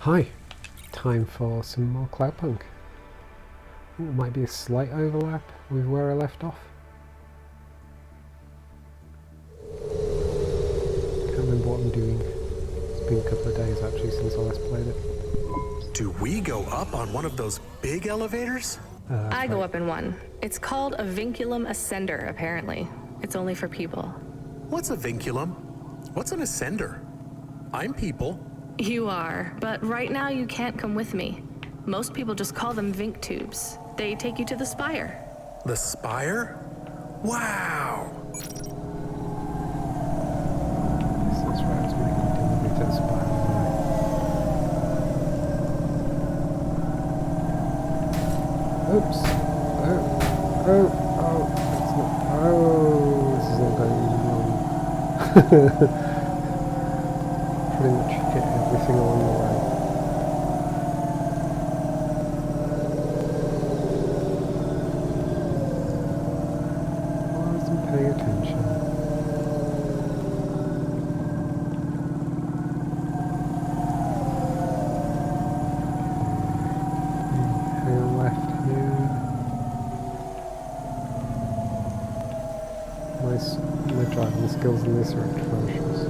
Hi, time for some more Cloudpunk. I think there might be a slight overlap with where I left off. Can't remember what I'm doing. It's been a couple of days actually since I last played it. Do we go up on one of those big elevators? I go up in one. It's called a vinculum ascender, apparently. It's only for people. What's a vinculum? What's an ascender? I'm people. You are, but right now you can't come with me. Most people just call them Vink tubes. They take you to the spire. The spire? Wow! That's right, I was making a delivery to the spire. Oops. Oh, that's not. Oh, this is all going wrong. Pretty much hit everything along the way. I wasn't paying attention. Hang left here. My driving skills in this are atrocious.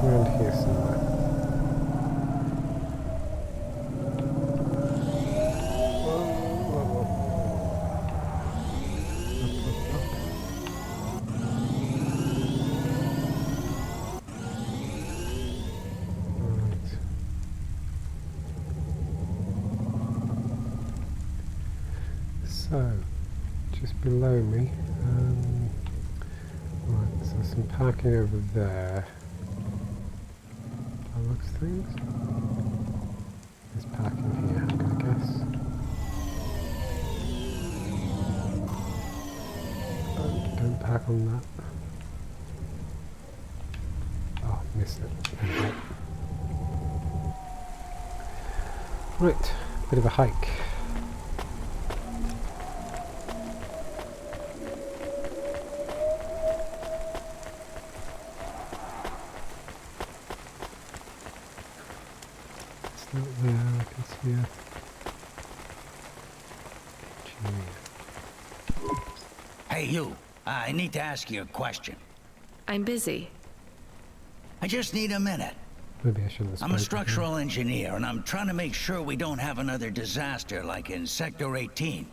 Around here somewhere. Right. So, just below me, right, so some parking over there. Looks things. There's parking here, I'm gonna guess. Don't park on that. Oh, missed it. Right, bit of a hike. Not there, I can see a Hey, you. I need to ask you a question. I'm busy. I just need a minute. Maybe I shouldn't have I'm a spoken. structural engineer, and I'm trying to make sure we don't have another disaster like in Sector 18.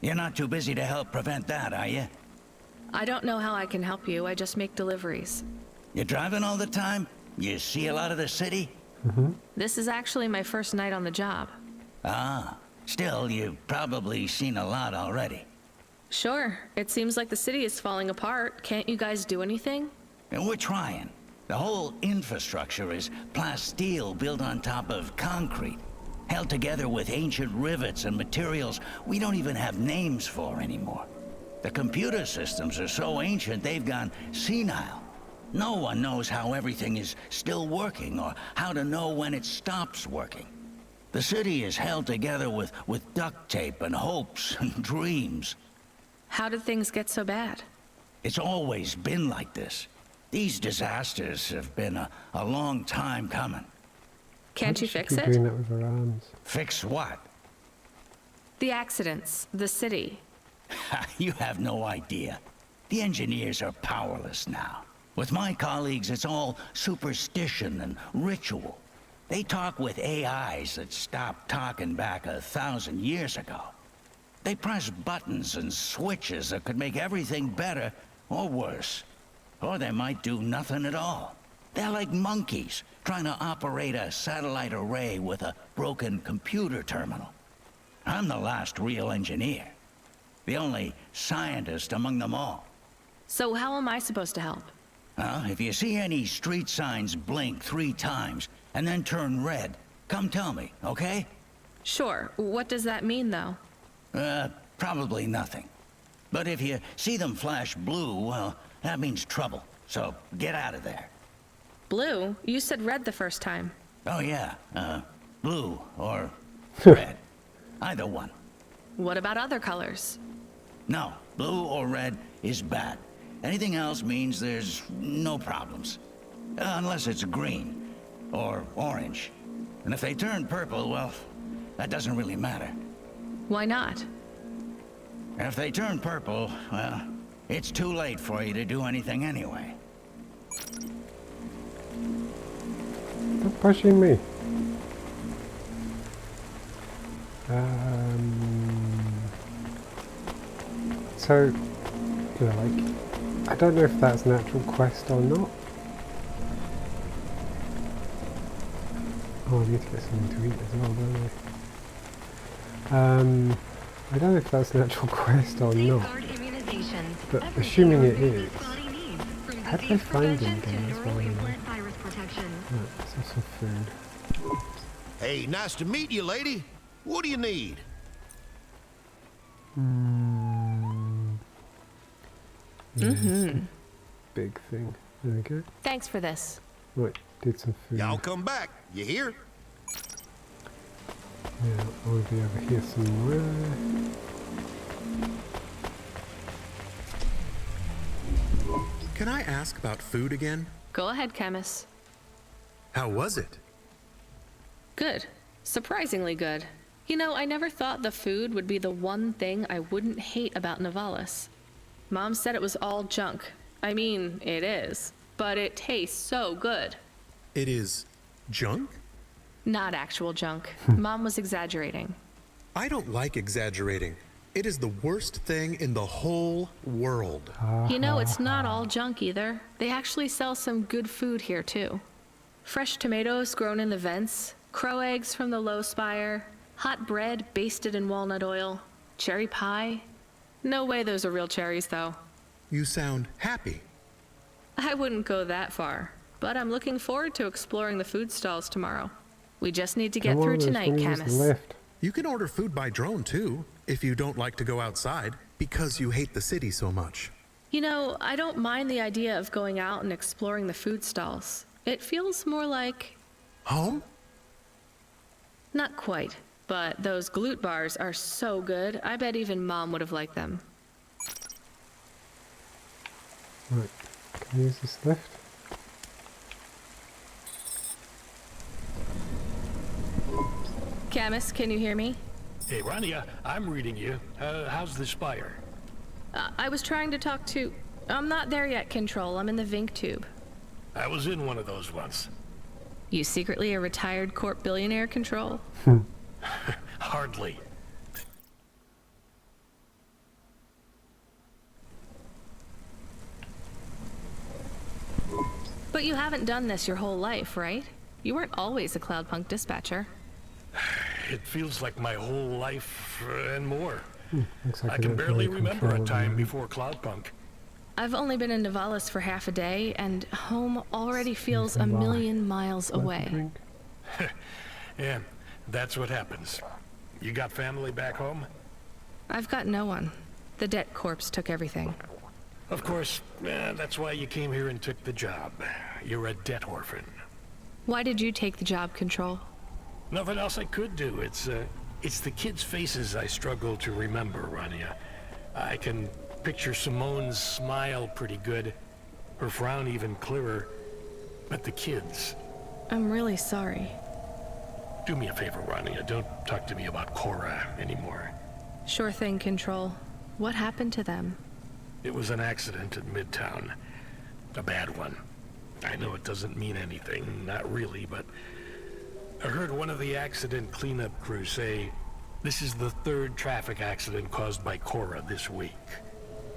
You're not too busy to help prevent that, are you? I don't know how I can help you. I just make deliveries. You driving all the time? You see a lot of the city? This is actually my first night on the job. Ah, still, you've probably seen a lot already. Sure, it seems like the city is falling apart. Can't you guys do anything? And we're trying. The whole infrastructure is plasteel built on top of concrete, held together with ancient rivets and materials we don't even have names for anymore. The computer systems are so ancient they've gone senile. No one knows how everything is still working or how to know when it stops working. The city is held together with duct tape and hopes and dreams. How did things get so bad? It's always been like this. These disasters have been a long time coming. Can't you fix Keep it? doing that with her arms. Fix what? The accidents, the city. You have no idea. The engineers are powerless now. With my colleagues, it's all superstition and ritual. They talk with AIs that stopped talking back 1,000 years ago. They press buttons and switches that could make everything better or worse. Or they might do nothing at all. They're like monkeys, trying to operate a satellite array with a broken computer terminal. I'm the last real engineer. The only scientist among them all. So how am I supposed to help? If you see any street signs blink 3 times and then turn red, come tell me, okay? Sure. What does that mean, though? Probably nothing. But if you see them flash blue, well, that means trouble. So get out of there. Blue? You said red the first time. Oh yeah, blue or red. Either one. What about other colors? No, blue or red is bad. Anything else means there's no problems. Unless it's green or orange. And if they turn purple, well, that doesn't really matter. Why not? If they turn purple, well, it's too late for you to do anything anyway. Stop pushing me. So, you know, like, I don't know if that's an actual quest or not. Oh, I need to get something to eat as well, don't I? I don't know if that's an actual quest or not, but assuming it is, how do I find them again as well? Right, let's have some food. Hey, nice to meet you, lady. What do you need? Big thing. There we go. Thanks for this. Right, did some food. Y'all come back. You hear? Yeah, I'll be over here somewhere. Can I ask about food again? Go ahead, Camus. How was it? Good. Surprisingly good. You know, I never thought the food would be the one thing I wouldn't hate about Nivalis. Mom said it was all junk. I mean, it is. But it tastes so good. It is junk? Not actual junk. Mom was exaggerating. I don't like exaggerating. It is the worst thing in the whole world. You know, it's not all junk either. They actually sell some good food here, too. Fresh tomatoes grown in the vents, crow eggs from the low spire, hot bread basted in walnut oil, cherry pie. No way those are real cherries, though. You sound happy. I wouldn't go that far, but I'm looking forward to exploring the food stalls tomorrow. We just need to get through tonight, Camus. Left. You can order food by drone too, if you don't like to go outside, because you hate the city so much. You know, I don't mind the idea of going out and exploring the food stalls. It feels more like... Home? Not quite, but those glute bars are so good, I bet even Mom would have liked them. Right, can I use this lift? Camus, can you hear me? Hey, Rania, I'm reading you. How's the spire? I was trying to talk to... I'm not there yet, Control. I'm in the Vink tube. I was in one of those once. You secretly a retired corp billionaire, Control? Hardly. But you haven't done this your whole life, right? You weren't always a Cloudpunk dispatcher. It feels like my whole life and more. Looks like I can barely really remember a control time it. before Cloudpunk. I've only been in Nivalis for half a day, and home already feels a Why? million miles Like a away. drink? Yeah, that's what happens. You got family back home? I've got no one. The debt corpse took everything. Of course, that's why you came here and took the job. You're a debt orphan. Why did you take the job, Control? Nothing else I could do. It's the kids' faces I struggle to remember, Rania. I can picture Simone's smile pretty good, her frown even clearer, but the kids... I'm really sorry. Do me a favor, Rania. Don't talk to me about Cora anymore. Sure thing, Control. What happened to them? It was an accident in Midtown. A bad one. I know it doesn't mean anything, not really, but... I heard one of the accident cleanup crew say, this is the 3rd traffic accident caused by Cora this week.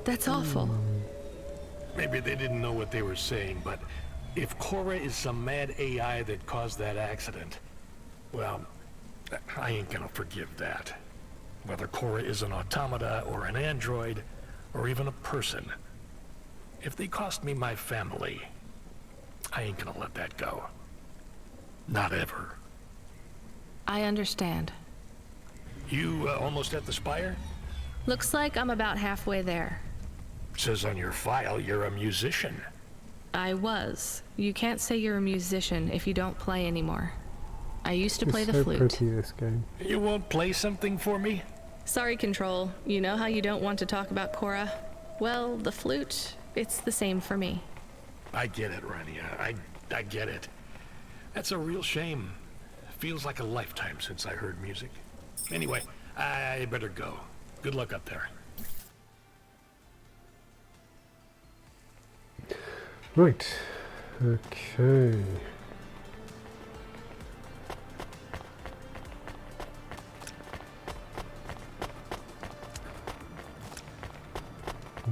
That's awful. Maybe they didn't know what they were saying, but if Cora is some mad AI that caused that accident, well, I ain't gonna forgive that. Whether Cora is an automata or an android, or even a person. If they cost me my family, I ain't gonna let that go. Not ever. I understand. You almost at the spire? Looks like I'm about halfway there. Says on your file you're a musician. I was. You can't say you're a musician if you don't play anymore. I used to play It's the so flute. pretty, this game. You won't play something for me? Sorry, Control. You know how you don't want to talk about Cora? Well, the flute, it's the same for me. I get it, Rania. I get it. That's a real shame. Feels like a lifetime since I heard music. Anyway, I better go. Good luck up there. Right. Okay.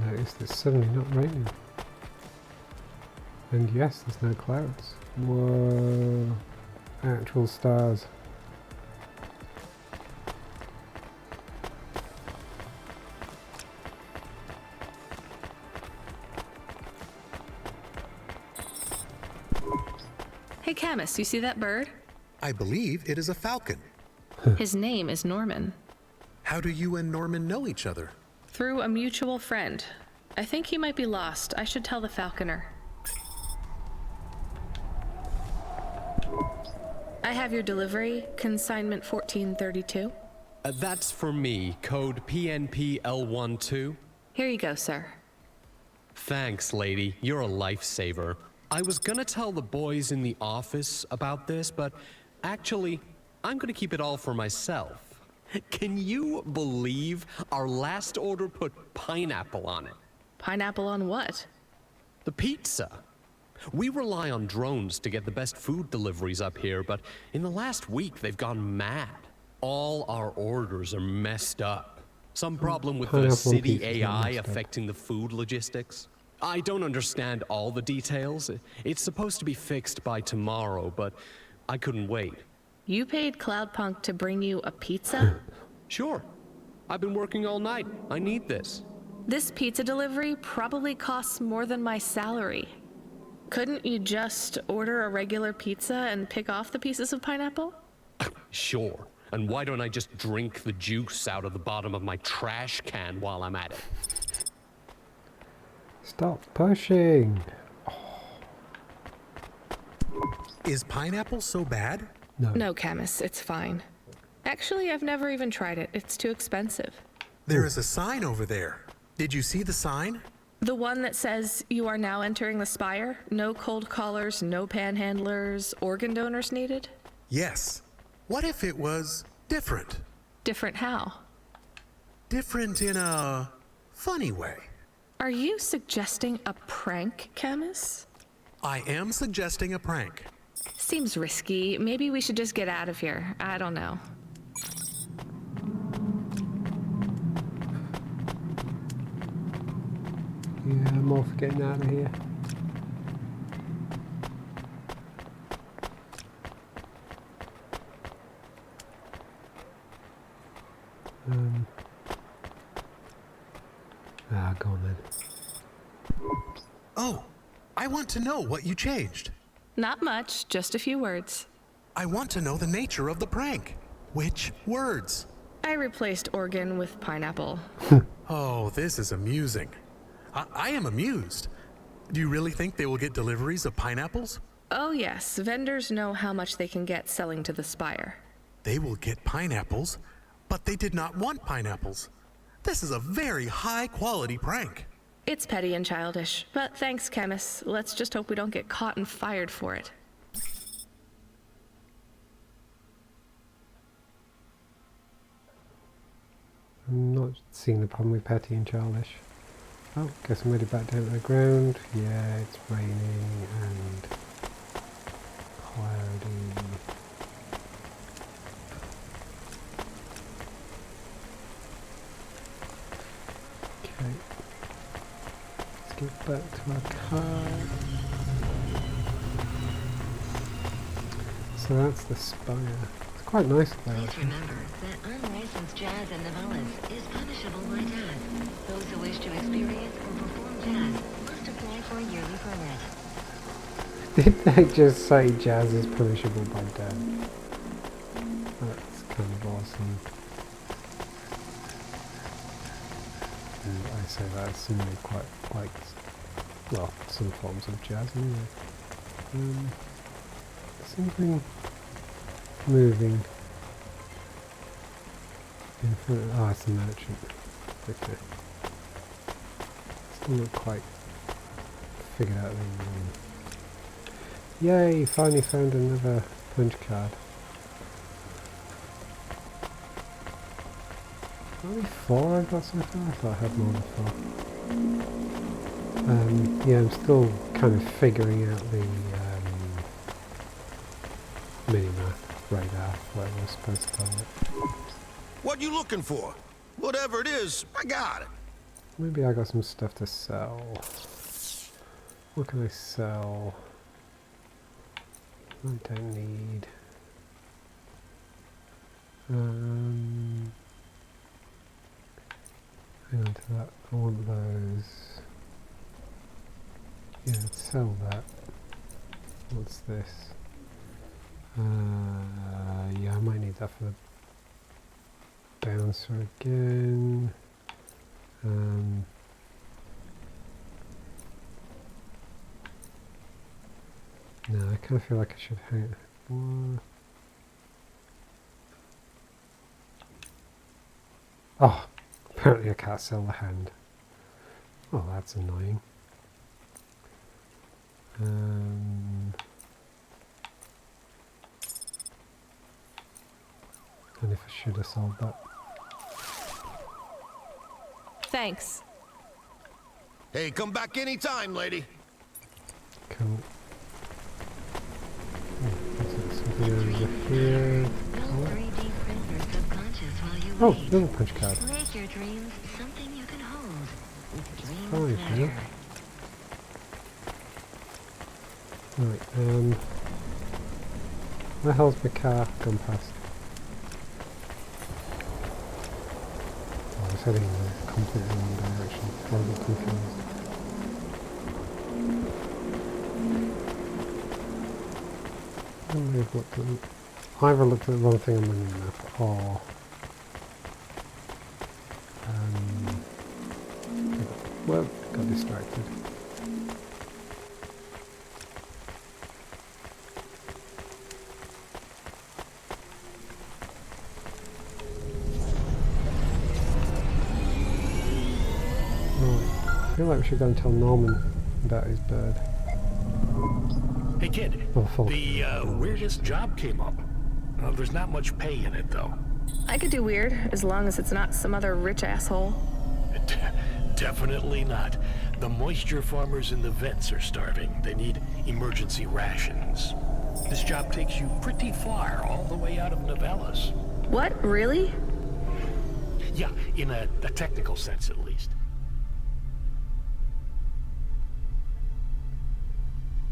Notice it's suddenly not raining. And yes, there's no clouds. Whoa. Actual stars. Hey, Camus, you see that bird? I believe it is a falcon. His name is Norman. How do you and Norman know each other? Through a mutual friend. I think he might be lost. I should tell the falconer. I have your delivery, consignment 1432. That's for me, code PNPL12. Here you go, sir. Thanks, lady. You're a lifesaver. I was gonna tell the boys in the office about this, but actually, I'm gonna keep it all for myself. Can you believe our last order put pineapple on it? Pineapple on what? The pizza. We rely on drones to get the best food deliveries up here, but in the last week they've gone mad. All our orders are messed up. Some problem with the Pineapple city pizza's not AI messed up. affecting the food logistics. I don't understand all the details. It's supposed to be fixed by tomorrow, but I couldn't wait. You paid Cloudpunk to bring you a pizza? Sure. I've been working all night. I need this. This pizza delivery probably costs more than my salary. Couldn't you just order a regular pizza and pick off the pieces of pineapple? Sure. And why don't I just drink the juice out of the bottom of my trash can while I'm at it? Stop pushing. Is pineapple so bad? No, Camus, it's fine. Actually, I've never even tried it. It's too expensive. There is a sign over there. Did you see the sign? The one that says you are now entering the spire? No cold callers, no panhandlers, organ donors needed? Yes. What if it was different? Different how? Different in a funny way. Are you suggesting a prank, Camus? I am suggesting a prank. Seems risky. Maybe we should just get out of here. I don't know. Yeah, I'm all for getting out of here. Go on then. Oh, I want to know what you changed. Not much, just a few words. I want to know the nature of the prank. Which words? I replaced organ with pineapple. Oh, this is amusing. I am amused. Do you really think they will get deliveries of pineapples? Oh yes, vendors know how much they can get selling to the spire. They will get pineapples, but they did not want pineapples. This is a very high quality prank. It's petty and childish, but thanks, Camus. Let's just hope we don't get caught and fired for it. I'm not seeing the problem with petty and childish. Oh, guess I'm ready back down to the ground. Yeah, it's raining and cloudy. Okay. get back to our car. So that's the spire. It's quite nice there. Please remember that unlicensed jazz in Novellas is punishable by death. Those who wish to experience or perform jazz must apply for a yearly permit. Did they just say jazz is punishable by death? That's kind of awesome. And I say that as somebody quite likes, well, some forms of jazz anyway. Something moving in front of, oh, it's the merchant. Okay. Still not quite figured out the yay, finally found another punch card. Only 4 I've got so far? I thought I had more than 4. Yeah, I'm still kind of figuring out the mini-map, radar, whatever I'm supposed to call it. What you looking for? Whatever it is, I got it. Maybe I got some stuff to sell. What can I sell? I don't need. Hang on to that. I want those. Yeah, sell that. What's this? Yeah, I might need that for the bouncer again. No, I kind of feel like I should hang it. Oh, apparently I can't sell the hand. Oh, that's annoying. And if I should have sold that. Thanks. Hey, come back anytime, lady. Cool. Something over here. No 3D printers subconscious while you Oh, wait. another punch card. Make your dreams something you can hold. With Dreams Fine, yeah. Matter. Right, where the hell's my car gone past? Oh, I was heading in the completely wrong direction. Horrible confused. I may have looked at either looked at the wrong thing on the map or well, got distracted. I feel like we should go and tell Norman about his bird. Hey kid, Oh, fuck. the weirdest job came up. There's not much pay in it though. I could do weird, as long as it's not some other rich asshole. Definitely not. The moisture farmers in the vents are starving. They need emergency rations. This job takes you pretty far, all the way out of Novellas. What, really? Yeah, in a technical sense at least.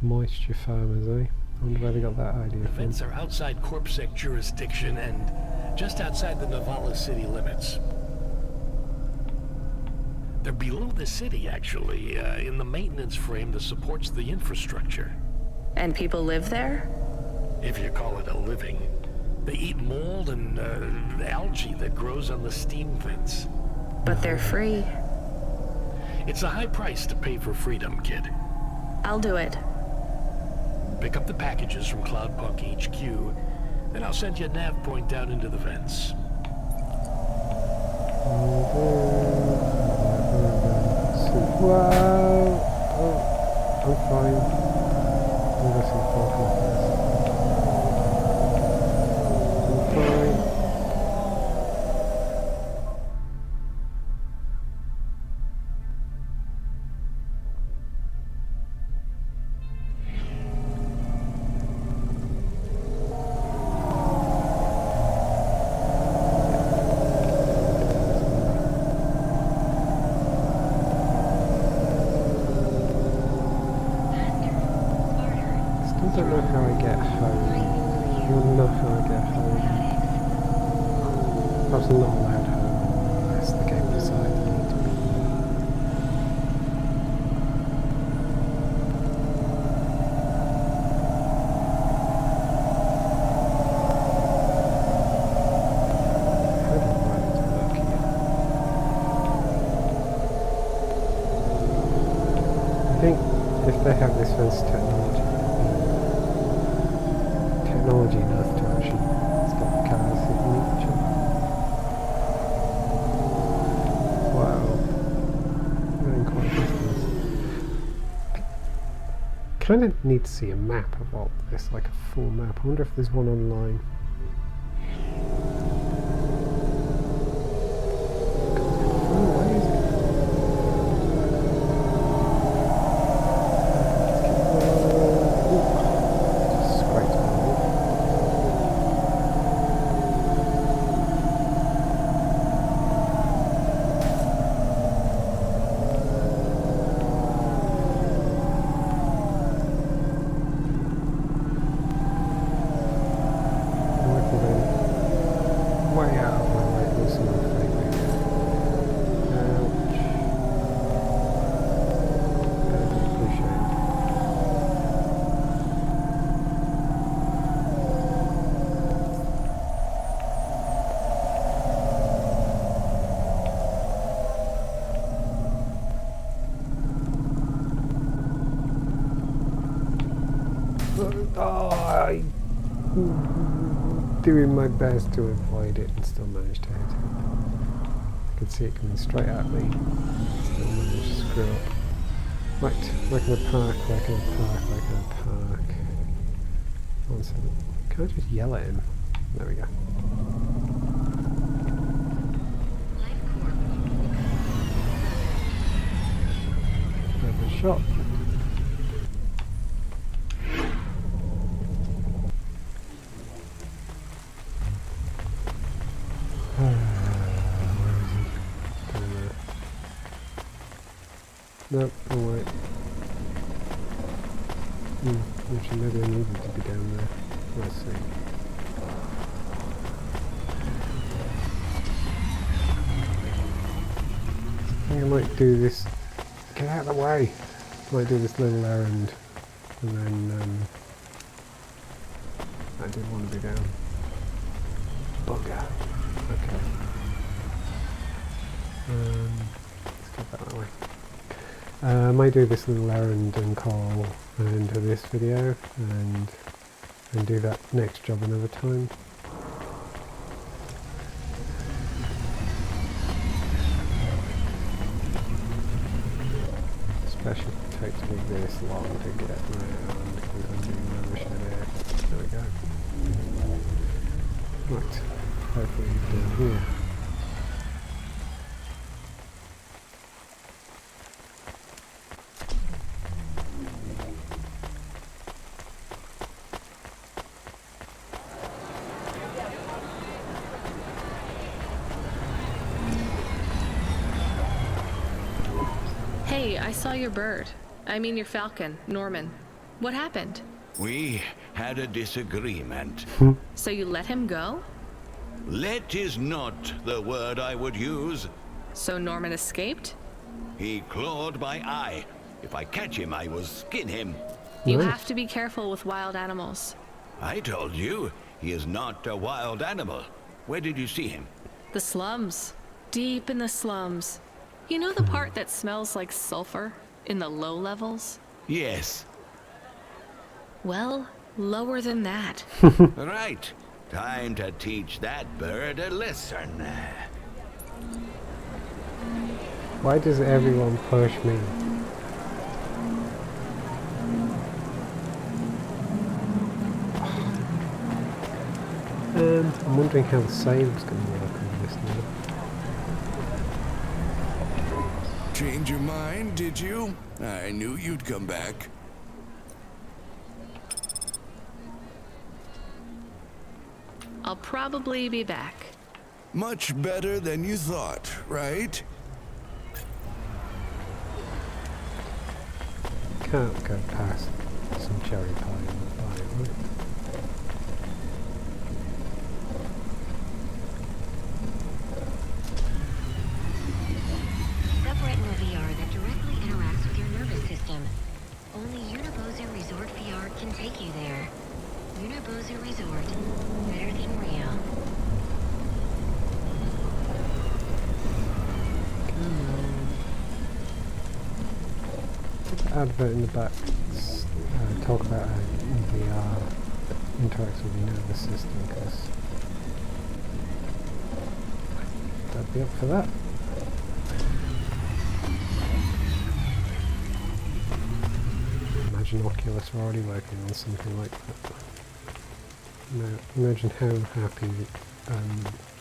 Moisture farmers, eh? I wonder where they got that idea The from. vents are outside CorpSec jurisdiction and just outside the Novellas city limits. They're below the city, actually, in the maintenance frame that supports the infrastructure. And people live there? If you call it a living. They eat mold and algae that grows on the steam vents. But they're free. It's a high price to pay for freedom, kid. I'll do it. Pick up the packages from Cloudpunk HQ, then I'll send you a nav point down into the vents. Wow! Oh, I'm fine. I'll go some Falcon first. I'm fine. don't know how I get home. I want to know how I get home. Perhaps I'm not allowed home unless the game decides I need to be. How do roads work here? I think if they have this fence technology enough to actually stop cars hitting each other. Wow. Going quite a distance. I kind of need to see a map of all this, like a full map. I wonder if there's one online. Where is it? Way out of my way, there's some fake. Ouch. I don't appreciate it. Doing my best to avoid it and still managed to hit it. I could see it coming straight at me. Still managed to screw up. Right, where can I park? Where can I park? Where can I park? One second. Can I just yell at him? There we go. Have a shot. Nope, alright. Actually, maybe I needed to be down there. Let's see. I think I might do this. Get out of the way! Might do this little errand. And then, I did want to be down. Bugger. Okay. Let's get that way. I might do this little errand and call an end to this video and do that next job another time. Especially if it takes me this long to get around because I'm doing rubbish at it. There we go. Right, hopefully down here. Hey, I saw your bird. I mean your falcon, Norman. What happened? We had a disagreement. So you let him go? Let is not the word I would use. So Norman escaped? He clawed my eye. If I catch him, I will skin him. You Nice. have to be careful with wild animals. I told you, he is not a wild animal. Where did you see him? The slums. Deep in the slums. You know the part that smells like sulfur? In the low levels? Yes. Well, lower than that. Right. Time to teach that bird a lesson. Why does everyone push me? I'm wondering how the save's going to work on this now. Change your mind, did you? I knew you'd come back. I'll probably be back. Much better than you thought, right? Can't go past some cherry pie in the bar. right. Subretinal VR that directly interacts with your nervous system. Only Unibozu Resort VR can take you there. Unibozu Resort, better than real. Advert in the back talk about how VR interacts with your nervous system, because I'd be up for that. Imagine Oculus were already working on something like that. Now, imagine how happy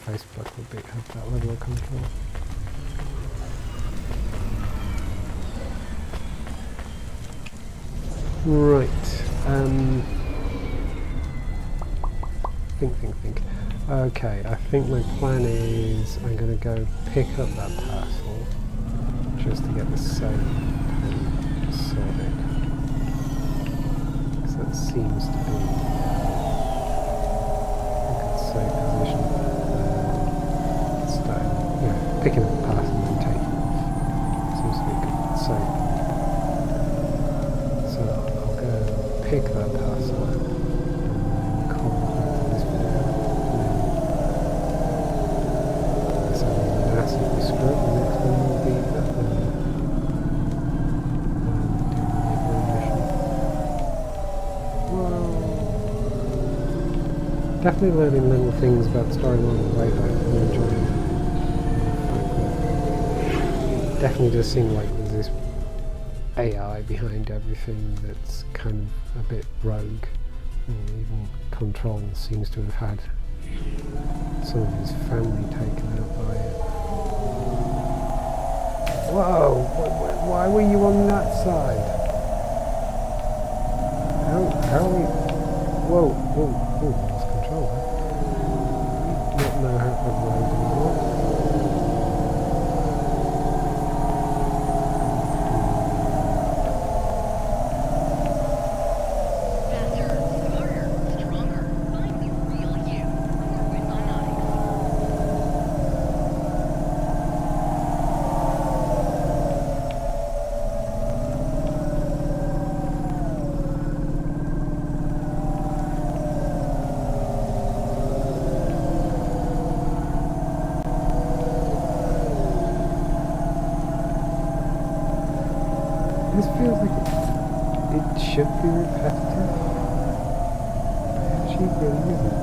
Facebook would be to have that level of control. Right. Think. Okay, I think my plan is I'm going to go pick up that parcel just to get the save sorted. Because that seems to be a good save position. Start, picking up the parcel and then taking it off. Seems to be a good save. Pick that parcel and come back to this video. So massively screwed. The next one will be that one. Whoa. Definitely learning little things about the story along the way, though. I'm enjoying it. Definitely does seem like there's this AI behind everything that's kind of a bit rogue. Even Control seems to have had some of his family taken out by it. Whoa! Why were you on that side? How are we... Whoa, lost control there. I don't know how to ride anymore. This feels like it should be repetitive, but it actually really isn't.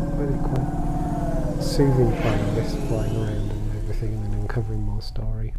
I find it quite soothing playing this, flying around and everything, and then uncovering more story.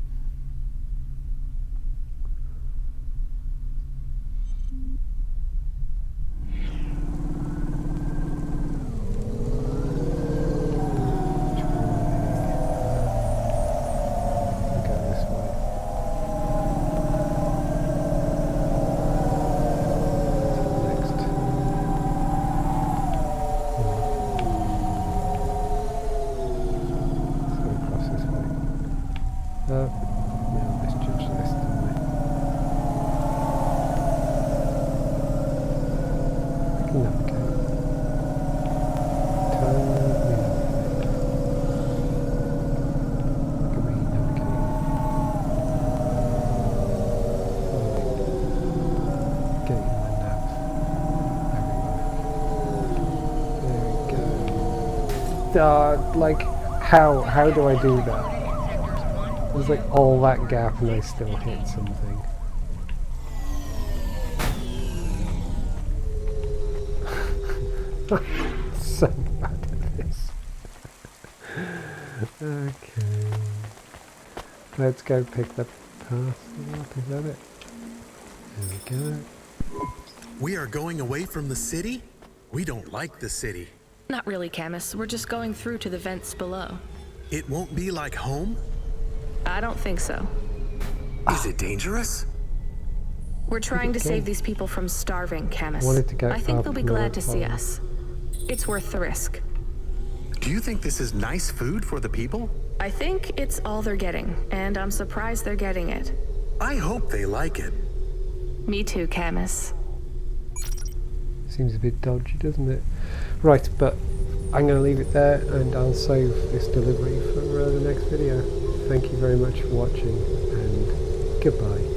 Like, how do I do that? There's like all that gap and I still hit something. So bad at this. Okay. Let's go pick the parcel up, is that it? There we go. We are going away from the city? We don't like the city. Not really, Camus. We're just going through to the vents below. It won't be like home? I don't think so. Is it dangerous? We're trying to save these people from starving, Camus. I think they'll be glad to see us. It's worth the risk. Do you think this is nice food for the people? I think it's all they're getting, and I'm surprised they're getting it. I hope they like it. Me too, Camus. Seems a bit dodgy, doesn't it? Right, but I'm going to leave it there and I'll save this delivery for the next video. Thank you very much for watching and goodbye.